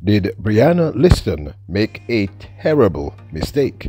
Did Brianna Lyston make a terrible mistake?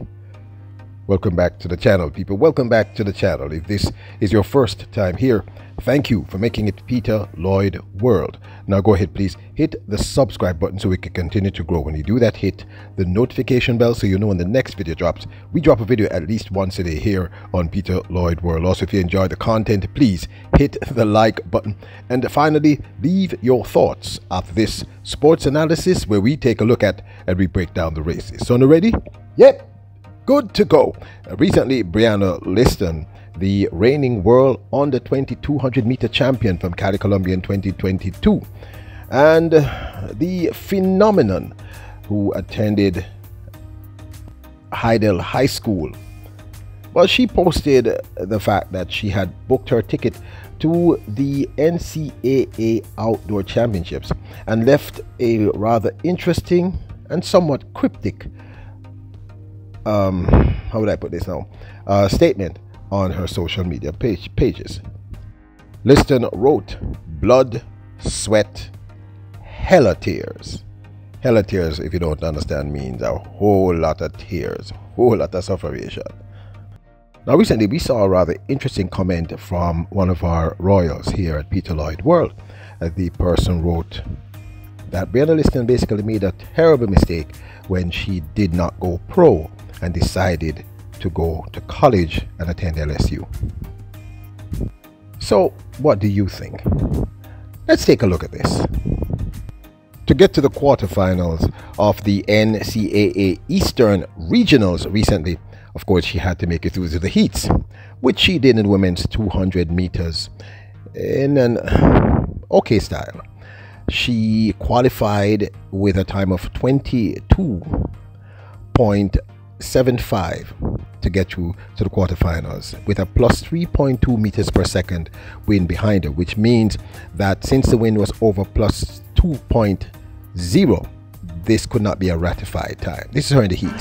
Welcome back to the channel, people. Welcome back to the channel. If this is your first time here, thank you for making it Peter Lloyd World. Now go ahead, please hit the subscribe button so we can continue to grow. When you do that, hit the notification bell so you know when the next video drops. We drop a video at least once a day here on Peter Lloyd World. Also, if you enjoy the content, please hit the like button. And finally, leave your thoughts after this sports analysis where we take a look at and we break down the races. So, ready? Yep. Good to go. Recently, Brianna Lyston, the reigning world under 2200 meter champion from Cali, Colombia in 2022, and the phenomenon who attended Heidel High School. Well, she posted the fact that she had booked her ticket to the NCAA Outdoor Championships and left a rather interesting and somewhat cryptic how would I put this now? Statement on her social media pages. Lyston wrote, "Blood, sweat, hella tears." Hella tears, if you don't understand, means a whole lot of tears, whole lot of sufferation. Now, recently we saw a rather interesting comment from one of our royals here at Peter Lloyd World. The person wrote that Brianna Lyston basically made a terrible mistake when she did not go pro and decided to go to college and attend LSU. So, what do you think? Let's take a look at this. To get to the quarterfinals of the NCAA Eastern Regionals recently, of course, she had to make it through to the heats, which she did in women's 200 meters in an okay style. She qualified with a time of 22.75 to get through to the quarterfinals with a plus 3.2 meters per second wind behind her, which means that since the wind was over plus 2.0, this could not be a ratified time. This is her in the heat.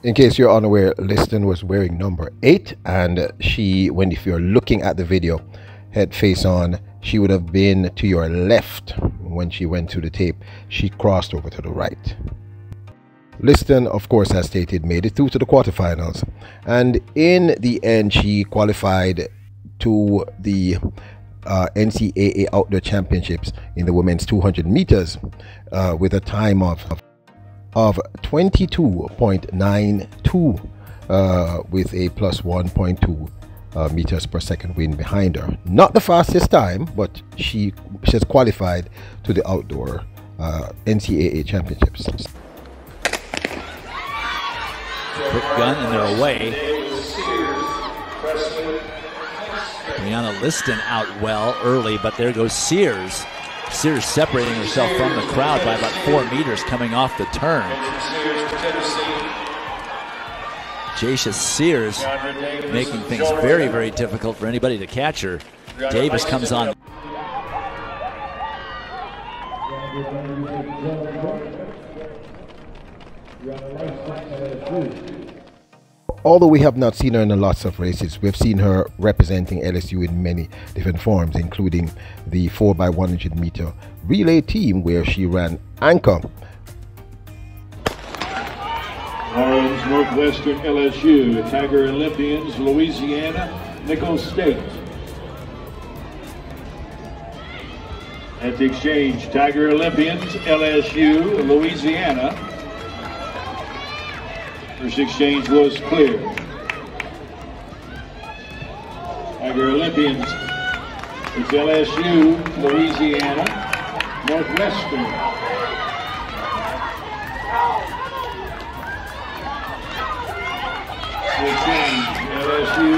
In case you're unaware, Lyston was wearing number 8, and if you're looking at the video head face on, she would have been to your left. When she went to the tape, she crossed over to the right. Lyston, of course, as stated, made it through to the quarterfinals, and in the end she qualified to the NCAA Outdoor Championships in the women's 200 meters with a time of 22.92 with a plus 1.2 meters per second wind behind her. Not the fastest time, but she has qualified to the outdoor NCAA championships. Quick gun and they're away. Brianna Lyston out well early, but there goes Sears. Sears separating herself from the crowd by about 4 meters coming off the turn. Jacia Sears making things very, very difficult for anybody to catch her. Davis comes on. Although we have not seen her in lots of races, we've seen her representing LSU in many different forms, including the 4x100 meter relay team where she ran anchor. Orange, Northwestern LSU, Tiger Olympians, Louisiana, Nicholls State. At the exchange, Tiger Olympians, LSU, Louisiana. First exchange was clear. Tiger Olympians, it's LSU, Louisiana, Northwestern. The exchange, LSU,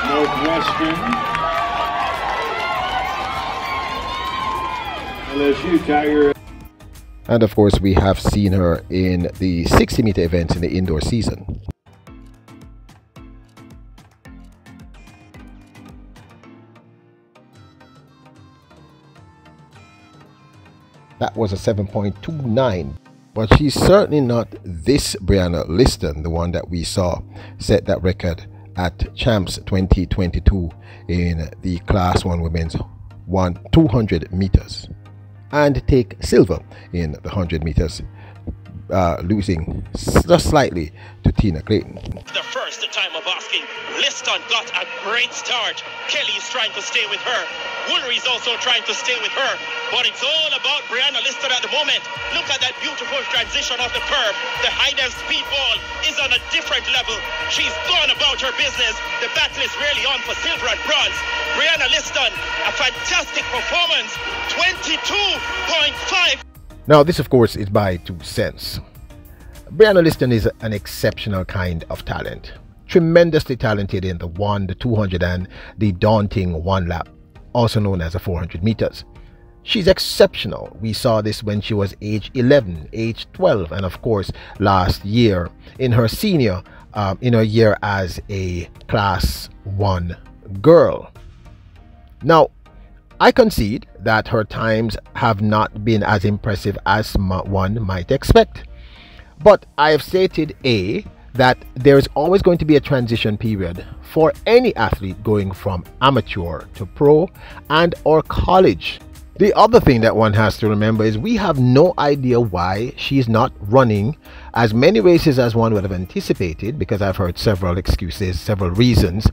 Northwestern, LSU, Tiger. And of course, we have seen her in the 60-meter events in the indoor season. That was a 7.29. But she's certainly not this Brianna Lyston, the one that we saw set that record at Champs 2022 in the Class 1 Women's 200 meters and take silver in the 100 meters, losing just slightly to Tina Clayton. The first time of asking, Lyston got a great start. Kelly's trying to stay with her. Woolery's also trying to stay with her. But it's all about Brianna Lyston at the moment. Look at that beautiful transition off the curve. The high dive speed ball is on a different level. She's gone about her business. The battle is really on for silver and bronze. Brianna Lyston, a fantastic performance. 22.5. Now, this, of course, is by 2 cents. Brianna Lyston is an exceptional kind of talent. Tremendously talented in the 1, the 200, and the daunting 1 lap, also known as the 400 meters. She's exceptional. We saw this when she was age 11, age 12, and of course last year in her senior, in her year as a Class 1 girl. Now, I concede that her times have not been as impressive as one might expect. But I have stated that there is always going to be a transition period for any athlete going from amateur to pro and or college. The other thing that one has to remember is we have no idea why she's not running as many races as one would have anticipated, because I've heard several excuses, several reasons,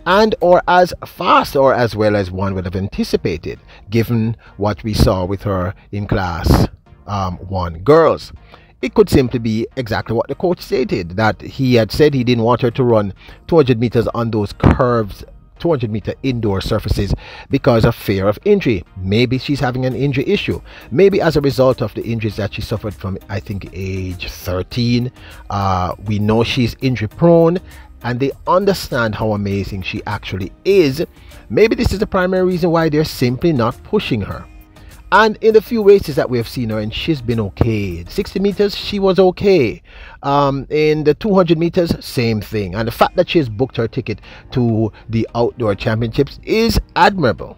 and or as fast or as well as one would have anticipated, given what we saw with her in Class 1 girls. It could simply be exactly what the coach stated, that he had said he didn't want her to run 200 meters on those curves, 200-meter indoor surfaces, because of fear of injury. Maybe she's having an injury issue. Maybe as a result of the injuries that she suffered from, I think, age 13. We know she's injury prone, and they understand how amazing she actually is. Maybe this is the primary reason why they're simply not pushing her. And in the few races that we have seen her in, she's been okay. 60 meters, she was okay. In the 200 meters, same thing. And the fact that she has booked her ticket to the outdoor championships is admirable.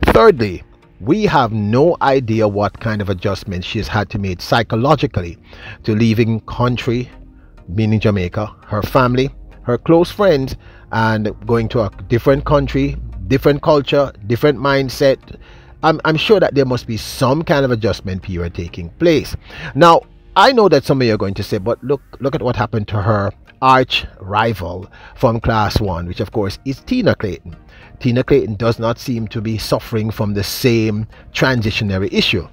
Thirdly, we have no idea what kind of adjustments she has had to make psychologically to leaving country, meaning Jamaica, her family, her close friends, and going to a different country, different culture, different mindset. I'm sure that there must be some kind of adjustment period taking place. Now, I know that some of you are going to say, but look at what happened to her arch rival from Class 1, which of course is Tina Clayton. Tina Clayton does not seem to be suffering from the same transitionary issue.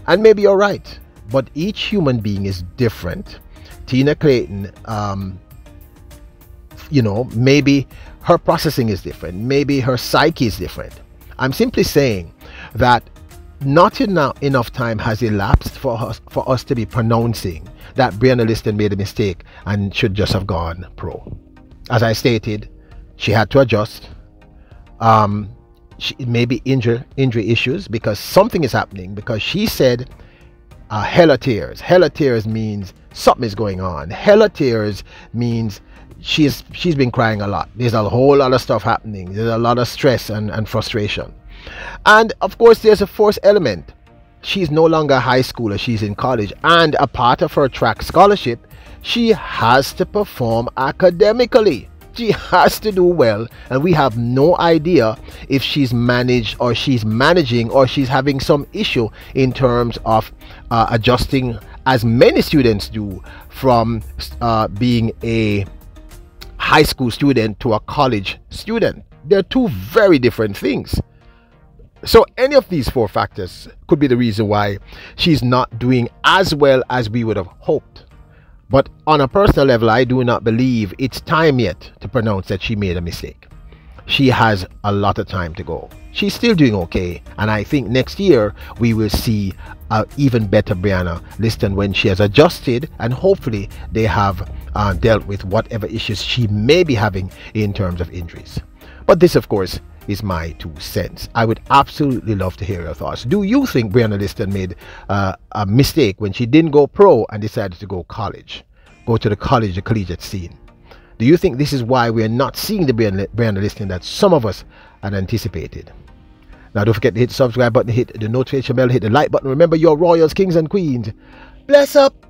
And maybe you're right, but each human being is different. Tina Clayton, maybe her processing is different. Maybe her psyche is different. I'm simply saying that not enough time has elapsed for us to be pronouncing that Brianna Lyston made a mistake and should just have gone pro. As I stated, she had to adjust. She may be injury issues, because something is happening, because she said hella tears. Hella tears means something is going on. Hella tears means she's been crying a lot. There's a whole lot of stuff happening. There's a lot of stress and frustration. And of course there's a fourth element. She's no longer a high schooler, she's in college, and a part of her track scholarship, she has to perform academically. She has to do well, and we have no idea if she's managed or she's managing or she's having some issue in terms of adjusting, as many students do, from being a high school student to a college student. They're two very different things. So any of these 4 factors could be the reason why she's not doing as well as we would have hoped. But on a personal level, I do not believe it's time yet to pronounce that she made a mistake. She has a lot of time to go. She's still doing okay, and I think next year we will see an even better Brianna Lyston when she has adjusted, and hopefully they have dealt with whatever issues she may be having in terms of injuries. But this, of course, is my 2 cents. I would absolutely love to hear your thoughts. Do you think Brianna Lyston made a mistake when she didn't go pro and decided to go college? Go to the collegiate scene? Do you think this is why we're not seeing the Brianna Lyston that some of us had anticipated? Now don't forget to hit the subscribe button, hit the notification bell, hit the like button. Remember, you're royals, kings and queens. Bless up.